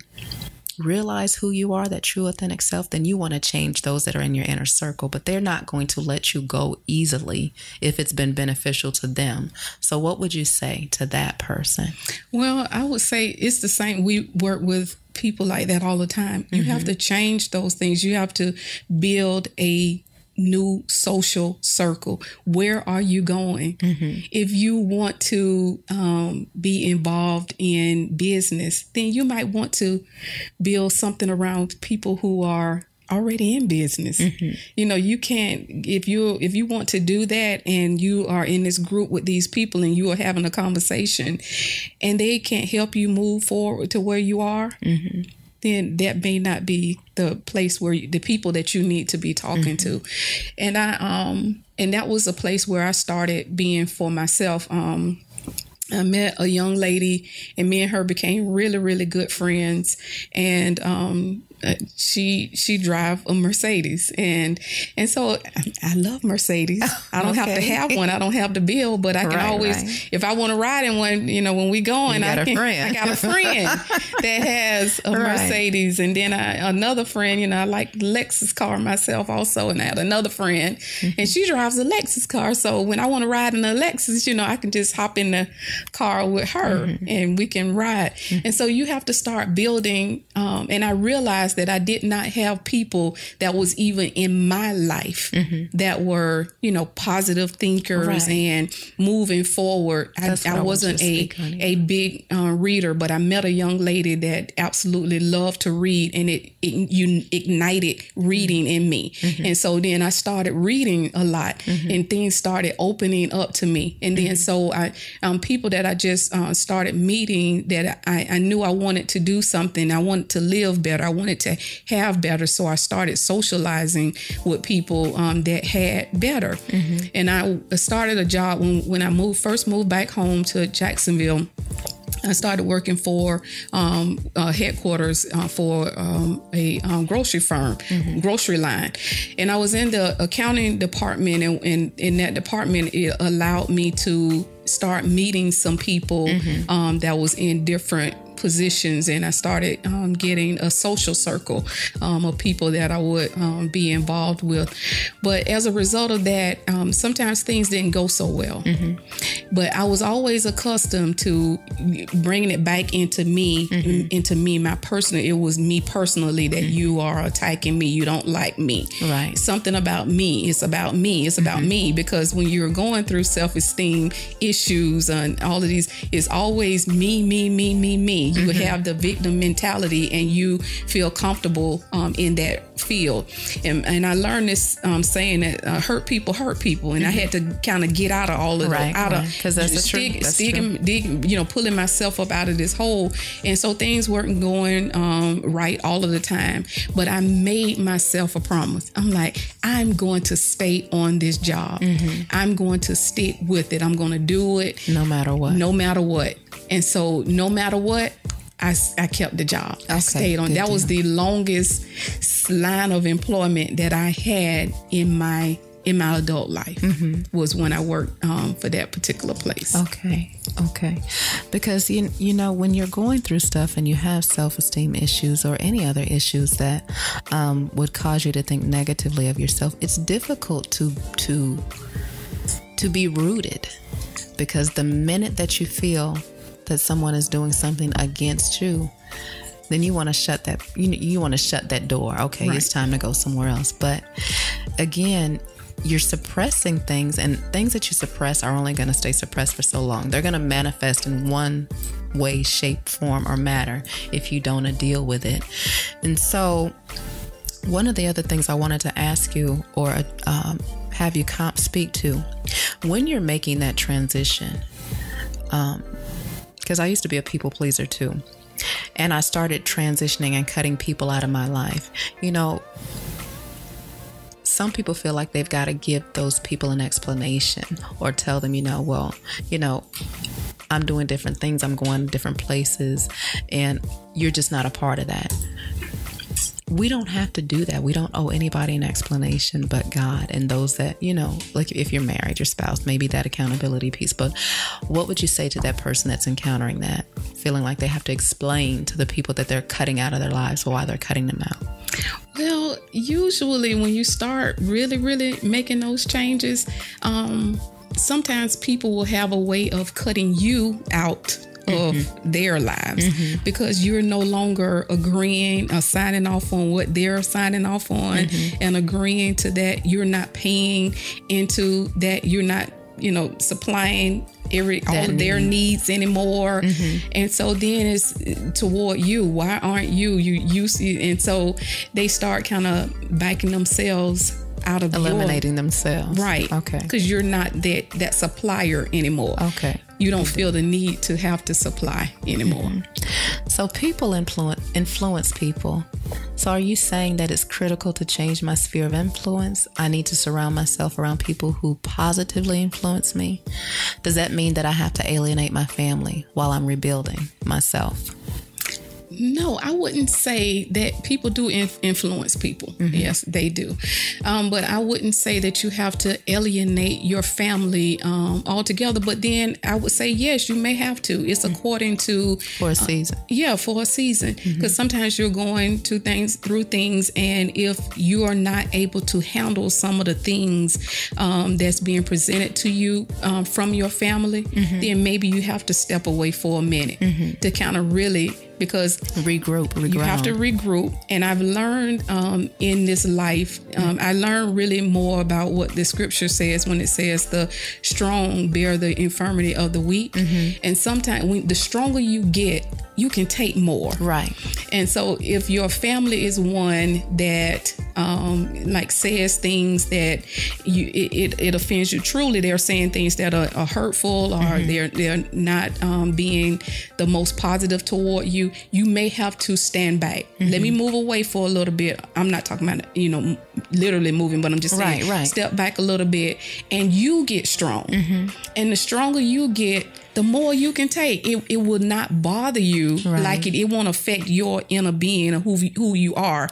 realize who you are, that true authentic self, then you want to change those that are in your inner circle, but they're not going to let you go easily if it's been beneficial to them. So what would you say to that person? Well, I would say it's the same. We work with people like that all the time. You have to change those things. You have to build a new social circle. Where are you going? If you want to be involved in business, then you might want to build something around people who are already in business. You can't, if you want to do that and you are in this group with these people and you are having a conversation and they can't help you move forward to where you are, then that may not be the place where the people that you need to be talking to. And and that was a place where I started being for myself. I met a young lady and me and her became really, really good friends. And she drive a Mercedes, and so I love Mercedes. I don't have to have one. I don't have the bill, but I can always, if I want to ride in one, when we going, I got a friend that has a Mercedes, and then another friend. I like the Lexus car myself also, and I had another friend, and she drives a Lexus car. So when I want to ride in a Lexus, I can just hop in the car with her, and we can ride. And so you have to start building. And I realized that I did not have people that was even in my life that were, positive thinkers and moving forward. I wasn't a big reader, but I met a young lady that absolutely loved to read, and it ignited reading in me. And so then I started reading a lot, and things started opening up to me. And then so people that I just started meeting that I knew I wanted to do something. I wanted to live better. I wanted to have better. So I started socializing with people that had better. And I started a job when I first moved back home to Jacksonville. I started working for headquarters for a grocery firm, grocery line. And I was in the accounting department, and in that department, it allowed me to start meeting some people that was in different positions, and I started getting a social circle of people that I would be involved with. But as a result of that, sometimes things didn't go so well. But I was always accustomed to bringing it back into me, my personal. It was me personally that you are attacking me. You don't like me. Right. Something about me. It's about me. It's about me. Because when you're going through self-esteem issues and all of these, it's always me. You have the victim mentality, and you feel comfortable in that field. And I learned this saying that hurt people, and I had to kind of get out of all of that, because that's the pulling myself up out of this hole. And so things weren't going right all of the time. But I made myself a promise. I'm like, I'm going to stay on this job. I'm going to stick with it. I'm going to do it no matter what. And so no matter what, I kept the job. I stayed on. That was the longest line of employment that I had in my adult life, was when I worked for that particular place. Okay. Because, when you're going through stuff and you have self-esteem issues or any other issues that would cause you to think negatively of yourself, it's difficult to be rooted, because the minute that you feel that someone is doing something against you, then you want to shut that. You want to shut that door. Okay, It's time to go somewhere else. But again, you're suppressing things, and things that you suppress are only going to stay suppressed for so long. They're going to manifest in one way, shape, form, or matter if you don't deal with it. And so one of the other things I wanted to ask you, or have you speak to, when you're making that transition, because I used to be a people pleaser too, and I started transitioning and cutting people out of my life. Some people feel like they've got to give those people an explanation or tell them, I'm doing different things, I'm going to different places, and you're just not a part of that. We don't have to do that. We don't owe anybody an explanation but God and those that, like if you're married, your spouse, maybe that accountability piece. But what would you say to that person that's encountering that, feeling like they have to explain to the people that they're cutting out of their lives why they're cutting them out? Well, usually when you start really, really making those changes, sometimes people will have a way of cutting you out of their lives because you're no longer agreeing or signing off on what they're signing off on and agreeing to that. You're not paying into that. You're not, supplying all of their needs anymore. And so then it's toward you. Why aren't you see? And so they start kind of backing themselves out of eliminating themselves. Right. Okay. Because you're not that supplier anymore. Okay. You don't feel the need to have to supply anymore. So people influence people. So are you saying that it's critical to change my sphere of influence? I need to surround myself around people who positively influence me? Does that mean that I have to alienate my family while I'm rebuilding myself? No, I wouldn't say that. People do influence people. Yes, they do. But I wouldn't say that you have to alienate your family altogether. But then I would say, yes, you may have to. It's according to... For a season. For a season. Because sometimes you're going through things, and if you are not able to handle some of the things that's being presented to you from your family, then maybe you have to step away for a minute to kind of really... Because regroup. You have to regroup. And I've learned in this life, I learned really more about what the scripture says when it says the strong bear the infirmity of the weak. And sometimes the stronger you get, you can take more. Right. And so if your family is one that says things that it offends you, truly they're saying things that are hurtful, or they're not being the most positive toward you, you may have to stand back. Let me move away for a little bit. I'm not talking about literally moving, but I'm just saying step back a little bit and you get strong. And the stronger you get, the more you can take. It will not bother you like it won't affect your inner being or who you are,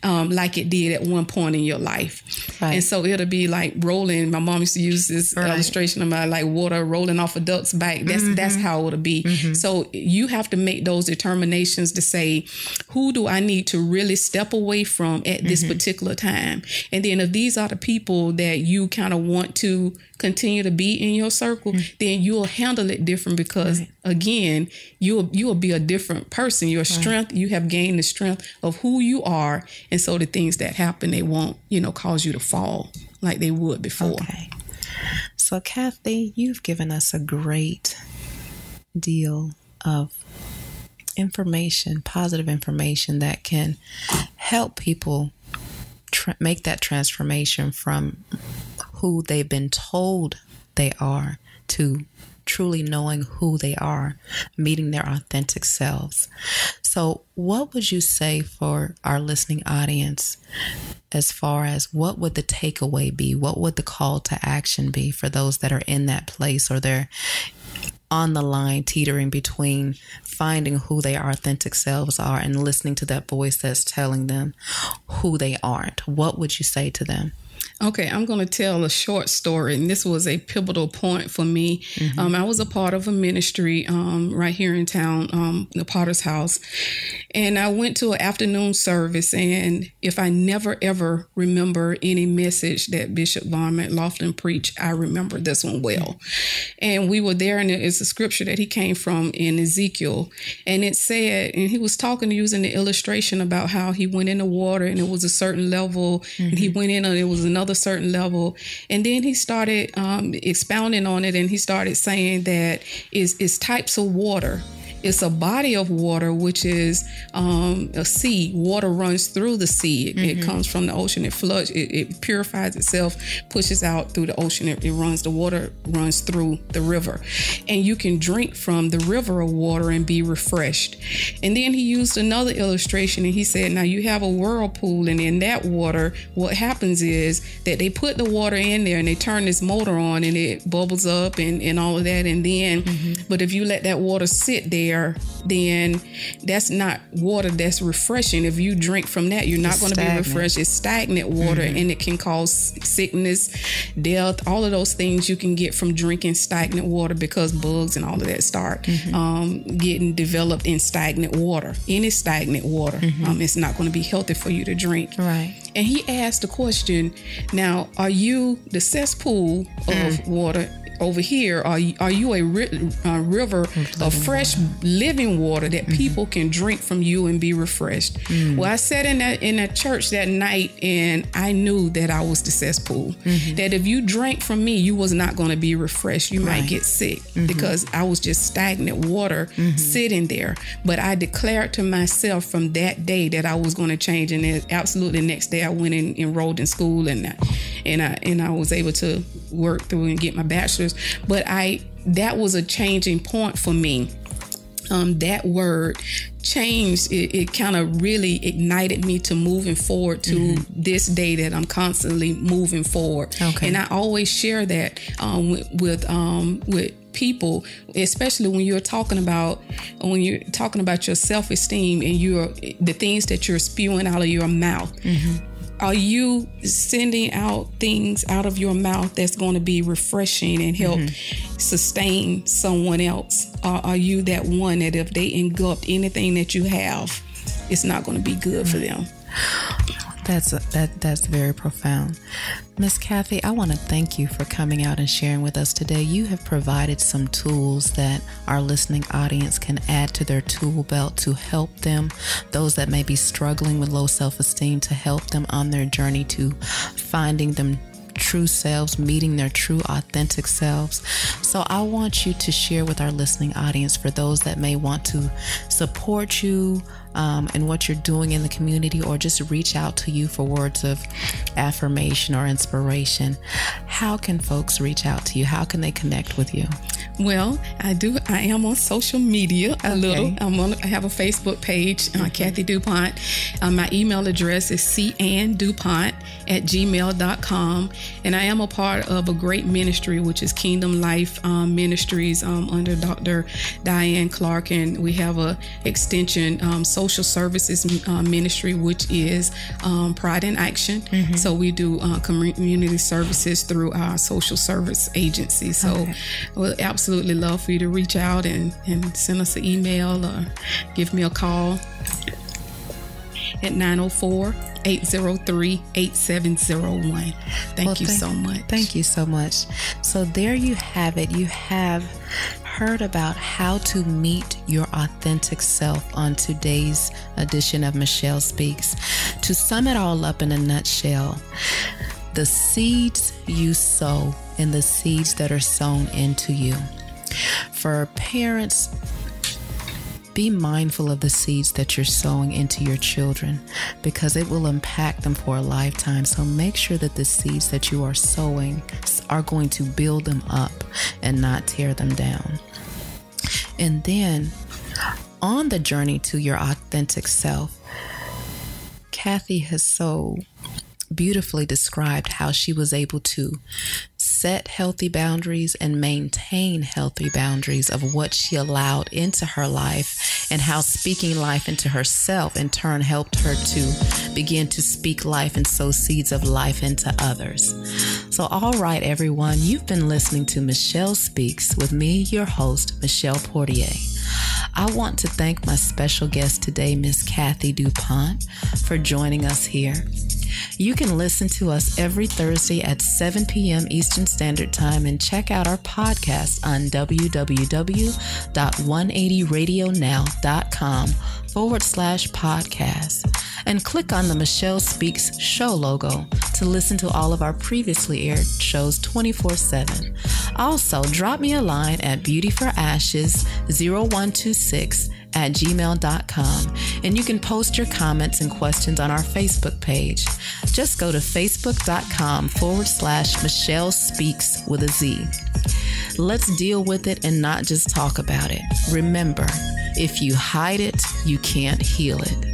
like it did at one point in your life. And so it'll be like rolling. My mom used to use this illustration about like water rolling off a duck's back. That's how it'll be. So you have to make those determinations to say, who do I need to really step away from at this particular time? And then if these are the people that you kind of want to continue to be in your circle, then you'll handle it different because again, you'll be a different person. Your strength, you have gained the strength of who you are. And so the things that happen, they won't, cause you to fall like they would before. Okay. So Kathy, you've given us a great deal of information, positive information that can help people make that transformation from who they've been told they are to truly knowing who they are, meeting their authentic selves. So what would you say for our listening audience as far as what would the takeaway be? What would the call to action be for those that are in that place or they're on the line teetering between finding who their authentic selves are and listening to that voice that's telling them who they aren't? What would you say to them? Okay, I'm going to tell a short story, and this was a pivotal point for me. I was a part of a ministry right here in town, the Potter's House, and I went to an afternoon service, and if I never, ever remember any message that Bishop Von McLaughlin preached, I remember this one well. And we were there, and it's a scripture that he came from in Ezekiel, and it said, and he was talking using the illustration about how he went in the water, and it was a certain level, and he went in, and it was another certain level, and then he started expounding on it, and he started saying that it's types of water. It's a body of water, which is a sea. Water runs through the sea. It comes from the ocean. It floods. It purifies itself, pushes out through the ocean. The water runs through the river. And you can drink from the river of water and be refreshed. And then he used another illustration, and he said, now you have a whirlpool, and in that water, what happens is that they put the water in there, and they turn this motor on, and it bubbles up and all of that. And then, but if you let that water sit there, then that's not water that's refreshing. If you drink from that, you're not going to be refreshed. It's stagnant water, and it can cause sickness, death, all of those things you can get from drinking stagnant water, because bugs and all of that start getting developed in stagnant water. Any stagnant water, it's not going to be healthy for you to drink. Right. And he asked the question, now, are you the cesspool of water over here? Are you a river of fresh living water that people can drink from you and be refreshed? Well, I sat in a church that night, and I knew that I was the cesspool. That if you drank from me, you was not going to be refreshed. You might get sick, because I was just stagnant water sitting there. But I declared to myself from that day that I was going to change, and then absolutely next day I went and enrolled in school, and I was able to work through and get my bachelor's. But that was a changing point for me. That word changed. It kind of really ignited me to moving forward to this day that I'm constantly moving forward. Okay. And I always share that with people, especially when you're talking about your self-esteem and the things that you're spewing out of your mouth. Are you sending out things out of your mouth that's going to be refreshing and help sustain someone else? Or are you that one that if they engulfed anything that you have, it's not going to be good for them? That's very profound. Miss Kathy, I want to thank you for coming out and sharing with us today. You have provided some tools that our listening audience can add to their tool belt to help them, those that may be struggling with low self-esteem, to help them on their journey to finding them true selves, meeting their true authentic selves. So I want you to share with our listening audience, for those that may want to support you and what you're doing in the community, or just reach out to you for words of affirmation or inspiration. How can folks reach out to you? How can they connect with you? Well, I am on social media a little. I have a Facebook page, Kathy DuPont. My email address is candupont@gmail.com. And I am a part of a great ministry, which is Kingdom Life Ministries under Dr. Diane Clark. And we have a extension social services ministry, which is Pride in Action. So we do community services through our social service agency. So we'll absolutely love for you to reach out and send us an email or give me a call at 904-803-8701. Thank you so much. Thank you so much. So there you have it. You have heard about how to meet your authentic self on today's edition of Michelle Speaks. To sum it all up in a nutshell, the seeds you sow and the seeds that are sown into you. For parents, be mindful of the seeds that you're sowing into your children, because it will impact them for a lifetime. So make sure that the seeds that you are sowing are going to build them up and not tear them down. And then on the journey to your authentic self, Kathy has so beautifully described how she was able to set healthy boundaries and maintain healthy boundaries of what she allowed into her life, and how speaking life into herself in turn helped her to begin to speak life and sow seeds of life into others. So, all right, everyone, you've been listening to Michelle Speaks with me, your host, Michelle Portier. I want to thank my special guest today, Miss Kathy DuPont, for joining us here. You can listen to us every Thursday at 7 p.m. Eastern Standard Time and check out our podcast on www.180radionow.com/podcast and click on the Michelle Speaks show logo to listen to all of our previously aired shows 24/7. Also, drop me a line at beautyforashes0126@gmail.com, and you can post your comments and questions on our Facebook page. Just go to facebook.com/Michelle Speaks with a Z. Let's deal with it and not just talk about it. Remember, if you hide it, you can't heal it.